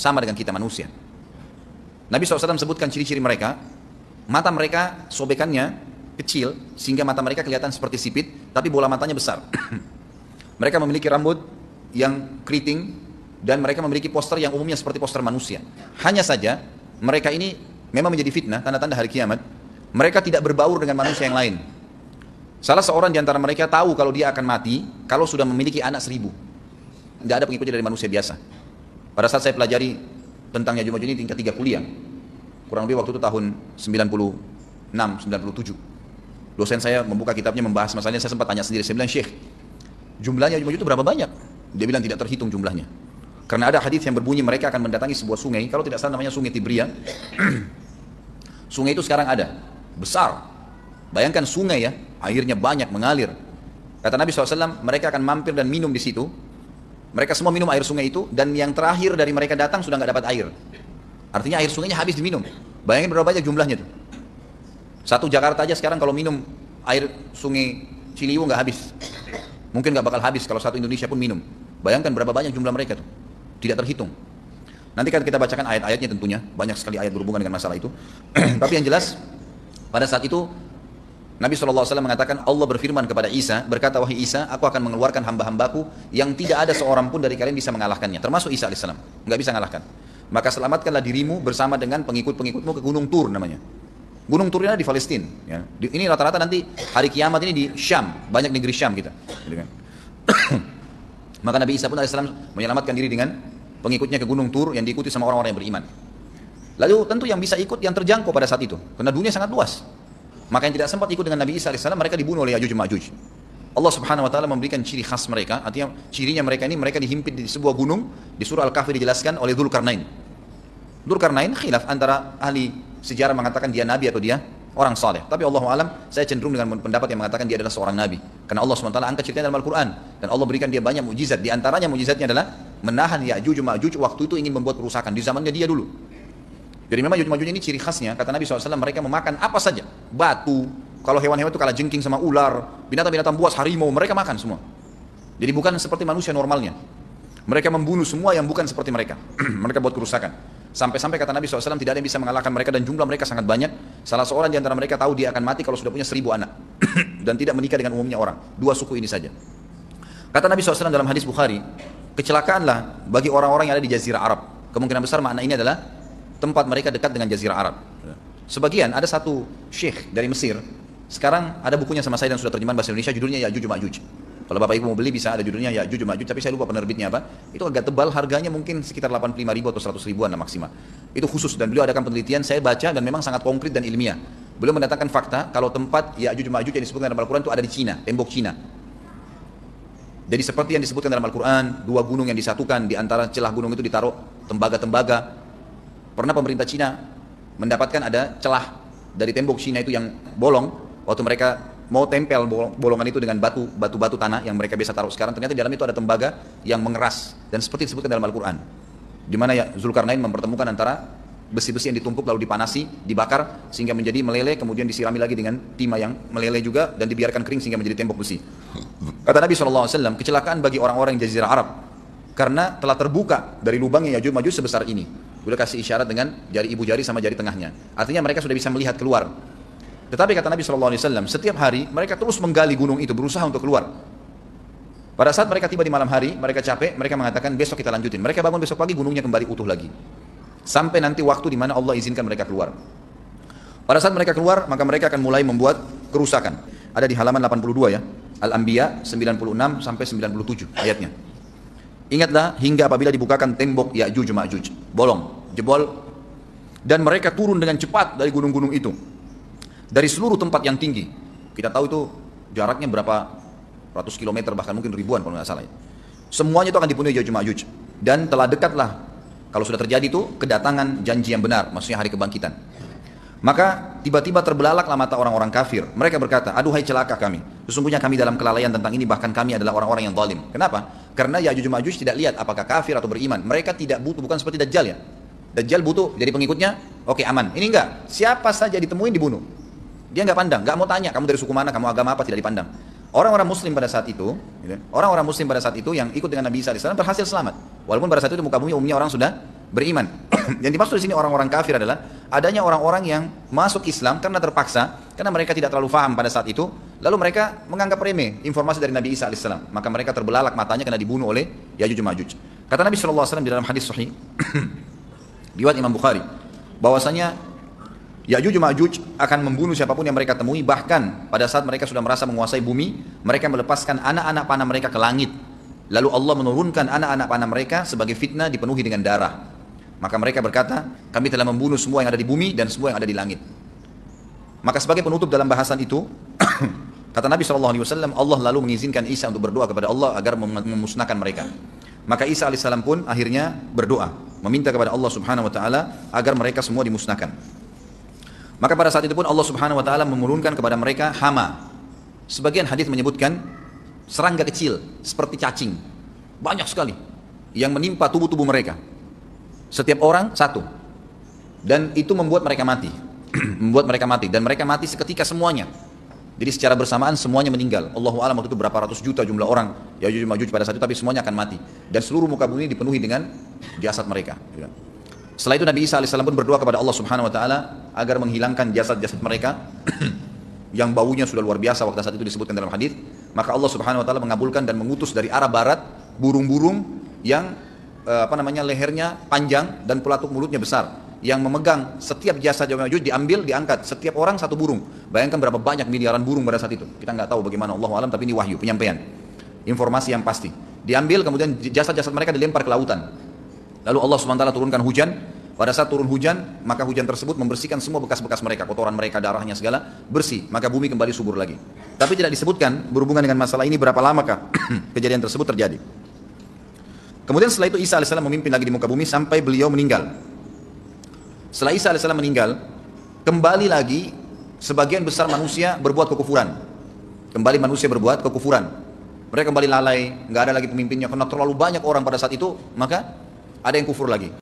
sama dengan kita manusia. Nabi SAW sebutkan ciri-ciri mereka. Mata mereka sobekannya kecil sehingga mata mereka kelihatan seperti sipit, tapi bola matanya besar. Mereka memiliki rambut yang keriting dan mereka memiliki poster yang umumnya seperti poster manusia. Hanya saja mereka ini memang menjadi fitnah, tanda-tanda hari kiamat. Mereka tidak berbaur dengan manusia yang lain. Salah seorang di antara mereka tahu kalau dia akan mati kalau sudah memiliki anak 1000. Tidak ada pengikutnya dari manusia biasa. Pada saat saya pelajari tentang Ya'juj Ma'juj ini tingkat 3 kuliah, kurang lebih waktu itu tahun 96, 97. Dosen saya membuka kitabnya membahas masalahnya, saya sempat tanya sendiri, saya bilang, Syekh, jumlahnya Ya'juj Ma'juj itu berapa banyak? Dia bilang tidak terhitung jumlahnya. Karena ada hadis yang berbunyi mereka akan mendatangi sebuah sungai, kalau tidak salah namanya Sungai Tibria. Sungai itu sekarang ada, besar. Bayangkan sungai ya, airnya banyak mengalir. Kata Nabi SAW, mereka akan mampir dan minum di situ. Mereka semua minum air sungai itu, dan yang terakhir dari mereka datang sudah nggak dapat air. Artinya air sungainya habis diminum. Bayangkan berapa banyak jumlahnya tuh. Satu Jakarta aja sekarang kalau minum air sungai Ciliwung nggak habis. Mungkin nggak bakal habis kalau satu Indonesia pun minum. Bayangkan berapa banyak jumlah mereka tuh. Tidak terhitung. Nanti kan kita bacakan ayat-ayatnya tentunya. Banyak sekali ayat berhubungan dengan masalah itu. Tapi yang jelas, pada saat itu Nabi SAW mengatakan, Allah berfirman kepada Isa, berkata, wahai Isa, aku akan mengeluarkan hamba-hambaku yang tidak ada seorang pun dari kalian bisa mengalahkannya, termasuk Isa AS, nggak bisa mengalahkan. Maka selamatkanlah dirimu bersama dengan pengikut-pengikutmu ke Gunung Tur namanya. Gunung Tur ini di Palestina. Ya. Ini rata-rata nanti hari kiamat ini di Syam, banyak negeri Syam kita. Gitu kan. Maka Nabi Isa pun AS menyelamatkan diri dengan pengikutnya ke Gunung Tur yang diikuti sama orang-orang yang beriman. Lalu tentu yang bisa ikut yang terjangkau pada saat itu, karena dunia sangat luas. Maka yang tidak sempat ikut dengan Nabi Isa AS, mereka dibunuh oleh Ya'juj Ma'juj. Allah Subhanahu Wa Taala memberikan ciri khas mereka, artinya cirinya mereka ini, mereka dihimpit di sebuah gunung. Di surah Al-Kahfi dijelaskan oleh Dzulkarnain. Dzulkarnain khilaf antara ahli sejarah mengatakan dia nabi atau dia orang saleh. Tapi Allahu alam, saya cenderung dengan pendapat yang mengatakan dia adalah seorang nabi. Karena Allah Subhanahu Wa Taala angkat ceritanya dalam Al-Quran, dan Allah berikan dia banyak mukjizat. Di antaranya mukjizatnya adalah menahan Ya'juj Ma'juj waktu itu ingin membuat kerusakan di zamannya dia dulu. Jadi memang Ya'juj Ma'juj ini ciri khasnya, kata Nabi SAW, mereka memakan apa saja. Batu, kalau hewan-hewan itu kalah jengking sama ular, binatang-binatang buas, harimau, mereka makan semua. Jadi bukan seperti manusia normalnya. Mereka membunuh semua yang bukan seperti mereka. Mereka buat kerusakan. Sampai-sampai kata Nabi SAW, tidak ada yang bisa mengalahkan mereka dan jumlah mereka sangat banyak. Salah seorang di antara mereka tahu dia akan mati kalau sudah punya 1000 anak. Dan tidak menikah dengan umumnya orang. 2 suku ini saja. Kata Nabi SAW dalam hadis Bukhari, kecelakaanlah bagi orang-orang yang ada di Jazirah Arab. Kemungkinan besar makna ini adalah tempat mereka dekat dengan Jazirah Arab. Sebagian, ada satu syekh dari Mesir, sekarang ada bukunya sama saya dan sudah terjemahan bahasa Indonesia, judulnya Ya'juj Ma'juj. Kalau Bapak Ibu mau beli bisa, ada judulnya Ya'juj Ma'juj, tapi saya lupa penerbitnya apa. Itu agak tebal, harganya mungkin sekitar 85.000 atau 100 ribuan lah maksimal. Itu khusus, dan beliau adakan penelitian, saya baca dan memang sangat konkret dan ilmiah. Beliau mendatangkan fakta kalau tempat Ya'juj Ma'juj yang disebutkan dalam Al-Quran itu ada di Cina, tembok Cina. Jadi seperti yang disebutkan dalam Al-Quran, 2 gunung yang disatukan, di antara celah gunung itu ditaruh tembaga-tembaga. Pernah pemerintah Cina mendapatkan ada celah dari tembok Cina itu yang bolong, waktu mereka mau tempel bolongan itu dengan batu-batu tanah yang mereka biasa taruh sekarang, ternyata di dalam itu ada tembaga yang mengeras, dan seperti disebutkan dalam Al-Quran, di mana ya Dzulkarnain mempertemukan antara besi-besi yang ditumpuk lalu dipanasi, dibakar sehingga menjadi meleleh, kemudian disirami lagi dengan timah yang meleleh juga dan dibiarkan kering sehingga menjadi tembok besi. Kata Nabi SAW, kecelakaan bagi orang-orang yang Jazirah Arab karena telah terbuka dari lubangnya Ya'juj Ma'juj sebesar ini. Beliau kasih isyarat dengan jari ibu jari sama jari tengahnya. Artinya mereka sudah bisa melihat keluar. Tetapi kata Nabi SAW, setiap hari mereka terus menggali gunung itu, berusaha untuk keluar. Pada saat mereka tiba di malam hari, mereka capek, mereka mengatakan besok kita lanjutin. Mereka bangun besok pagi, gunungnya kembali utuh lagi. Sampai nanti waktu di mana Allah izinkan mereka keluar. Pada saat mereka keluar, maka mereka akan mulai membuat kerusakan. Ada di halaman 82 ya, Al-Anbiya 96 sampai 97 ayatnya. Ingatlah hingga apabila dibukakan tembok Ya'juj Ma'juj, bolong, jebol, dan mereka turun dengan cepat dari gunung-gunung itu, dari seluruh tempat yang tinggi. Kita tahu itu jaraknya berapa ratus kilometer, bahkan mungkin ribuan kalau nggak salah. Semuanya itu akan dipenuhi Ya'juj Ma'juj, dan telah dekatlah, kalau sudah terjadi itu, kedatangan janji yang benar, maksudnya hari kebangkitan. Maka tiba-tiba terbelalaklah mata orang-orang kafir. Mereka berkata, aduhai celaka kami. Sesungguhnya kami dalam kelalaian tentang ini, bahkan kami adalah orang-orang yang zalim. Kenapa? Karena Ya'juj Ma'juj tidak lihat apakah kafir atau beriman. Mereka tidak butuh, bukan seperti Dajjal ya. Dajjal butuh jadi pengikutnya, oke aman. Ini enggak, siapa saja ditemuin dibunuh. Dia enggak pandang, enggak mau tanya kamu dari suku mana, kamu agama apa, tidak dipandang. Orang-orang muslim pada saat itu, orang-orang muslim pada saat itu yang ikut dengan Nabi Isa AS berhasil selamat. Walaupun pada saat itu muka bumi umumnya orang sudah beriman. Yang dimaksud di sini orang-orang kafir adalah adanya orang-orang yang masuk Islam karena terpaksa, karena mereka tidak terlalu paham pada saat itu, lalu mereka menganggap remeh informasi dari Nabi Isa alaihissalam, maka mereka terbelalak matanya karena dibunuh oleh Yajuj Majuj. Kata Nabi SAW di dalam hadis sahih riwayat Imam Bukhari, bahwasanya Yajuj Majuj akan membunuh siapapun yang mereka temui, bahkan pada saat mereka sudah merasa menguasai bumi, mereka melepaskan anak-anak panah mereka ke langit. Lalu Allah menurunkan anak-anak panah mereka sebagai fitnah dipenuhi dengan darah. Maka mereka berkata, kami telah membunuh semua yang ada di bumi dan semua yang ada di langit. Maka sebagai penutup dalam bahasan itu, kata Nabi SAW, Allah lalu mengizinkan Isa untuk berdoa kepada Allah agar memusnahkan mereka. Maka Isa alaihissalam pun akhirnya berdoa, meminta kepada Allah subhanahu wa ta'ala agar mereka semua dimusnahkan. Maka pada saat itu pun Allah subhanahu wa ta'ala menurunkan kepada mereka hama. Sebagian hadis menyebutkan serangga kecil seperti cacing, banyak sekali yang menimpa tubuh-tubuh mereka. Setiap orang satu, dan itu membuat mereka mati. Membuat mereka mati, dan mereka mati seketika semuanya. Jadi secara bersamaan semuanya meninggal. Allahu a'lam waktu itu berapa ratus juta jumlah orang Yajuj Majuj pada saat itu, tapi semuanya akan mati. Dan seluruh muka bumi dipenuhi dengan jasad mereka. Setelah itu Nabi Isa alaihissalam pun berdoa kepada Allah subhanahu wa ta'ala agar menghilangkan jasad-jasad mereka yang baunya sudah luar biasa waktu saat itu disebutkan dalam hadis. Maka Allah subhanahu wa ta'ala mengabulkan dan mengutus dari arah barat burung-burung yang lehernya panjang dan pelatuk mulutnya besar, yang memegang setiap jasad Yajuj Majuj, diambil, diangkat, setiap orang satu burung. Bayangkan berapa banyak miliaran burung pada saat itu. Kita nggak tahu bagaimana, Allahu a'lam, tapi ini wahyu, penyampaian informasi yang pasti. Diambil, kemudian jasad-jasad mereka dilempar ke lautan. Lalu Allah SWT turunkan hujan. Pada saat turun hujan, maka hujan tersebut membersihkan semua bekas-bekas mereka, kotoran mereka, darahnya segala bersih. Maka bumi kembali subur lagi. Tapi tidak disebutkan berhubungan dengan masalah ini berapa lamakah kejadian tersebut terjadi. Kemudian setelah itu Isa AS memimpin lagi di muka bumi sampai beliau meninggal. Setelah Isa AS meninggal, kembali lagi sebagian besar manusia berbuat kekufuran. Kembali manusia berbuat kekufuran. Mereka kembali lalai, nggak ada lagi pemimpinnya karena terlalu banyak orang pada saat itu, maka ada yang kufur lagi.